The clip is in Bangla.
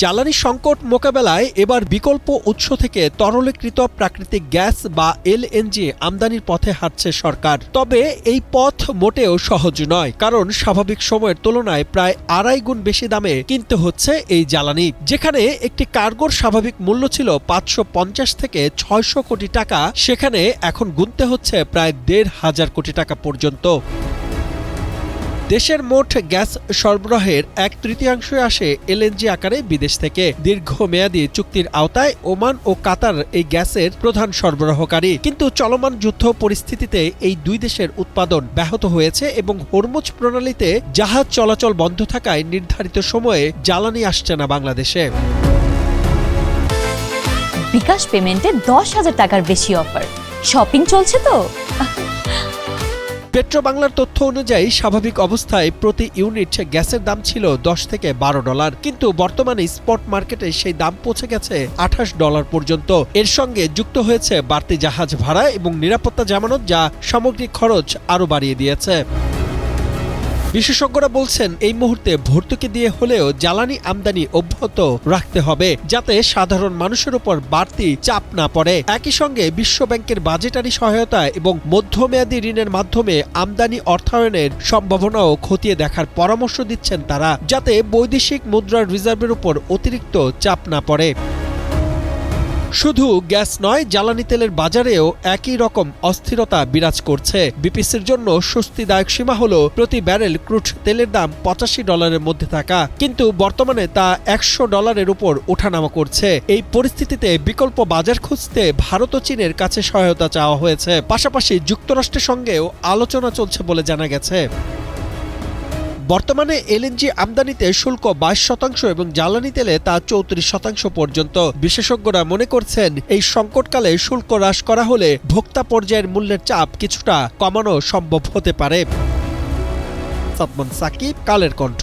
জ্বালানি সংকট মোকাবেলায় এবার বিকল্প উৎস থেকে তরলীকৃত প্রাকৃতিক গ্যাস বা এলএনজি আমদানির পথে হাঁটছে সরকার। তবে এই পথ মোটেও সহজ নয়, কারণ স্বাভাবিক সময়ের তুলনায় প্রায় 2.5 গুণ বেশি দামে কিনতে হচ্ছে এই জ্বালানি। যেখানে একটি কার্গোর স্বাভাবিক মূল্য ছিল 550 থেকে 600 কোটি টাকা, সেখানে এখন গুনতে হচ্ছে প্রায় 1,500 কোটি টাকা পর্যন্ত। দেশের মোট গ্যাস সরবরাহের 1/3 আসে এলএনজি আকারে বিদেশ থেকে। দীর্ঘমেয়াদী চুক্তির আওতায় ওমান ও কাতার এই গ্যাসের প্রধান সরবরাহকারী। কিন্তু চলমান যুদ্ধ পরিস্থিতিতে এই দুই দেশের উৎপাদন ব্যাহত হয়েছে এবং হরমুজ প্রণালীতে জাহাজ চলাচল বন্ধ থাকায় নির্ধারিত সময়ে জ্বালানি আসছে না বাংলাদেশে। বিকাশ পেমেন্টে 10,000 টাকার বেশি অফার। শপিং চলছে তো। পেট্রোবাংলার তথ্য অনুযায়ী স্বাভাবিক অবস্থায় প্রতি ইউনিট গ্যাসের দাম ছিল $10 থেকে $12, কিন্তু বর্তমানে স্পট মার্কেটে সেই দাম পৌঁছে গেছে $28 পর্যন্ত। এর সঙ্গে যুক্ত হয়েছে বাড়তি জাহাজ ভাড়া এবং নিরাপত্তা জামানত, যা সামগ্রিক খরচ আরও বাড়িয়ে দিয়েছে। বিশেষজ্ঞরা বলছেন, এই মুহূর্তে ভর্তুকি দিয়ে হলেও জ্বালানি আমদানি অব্যাহত রাখতে হবে, যাতে সাধারণ মানুষের উপর বাড়তি চাপ না পড়ে। একই সঙ্গে বিশ্বব্যাংকের বাজেটারি সহায়তা এবং মধ্যমেয়াদী ঋণের মাধ্যমে আমদানি অর্থায়নের সম্ভাবনাও খতিয়ে দেখার পরামর্শ দিচ্ছেন তারা, যাতে বৈদেশিক মুদ্রার রিজার্ভের উপর অতিরিক্ত চাপ না পড়ে। শুধু গ্যাস নয়, জ্বালানি তেলের বাজারেও একই রকম অস্থিরতা বিরাজ করছে। বিপিসির জন্য স্বস্তিদায়ক সীমা হলো প্রতি ব্যারেল ক্রুড তেলের দাম $85 মধ্যে থাকা, কিন্তু বর্তমানে তা $100 উপর ওঠানামা করছে। এই পরিস্থিতিতে বিকল্প বাজার খুঁজতে ভারত ও চীনের কাছে সহায়তা চাওয়া হয়েছে। পাশাপাশি যুক্তরাষ্ট্রের সঙ্গেও আলোচনা চলছে বলে জানা গেছে। বর্তমানে এলএনজি আমদানিতে শুল্ক 22% এবং জ্বালানি তেলে তা 34% পর্যন্ত। বিশেষজ্ঞরা মনে করছেন, এই সংকটকালে শুল্ক হ্রাস করা হলে ভোক্তা পর্যায়ের মূল্যের চাপ কিছুটা কমানো সম্ভব হতে পারে। সাদমান সাকিব, কালের কণ্ঠ।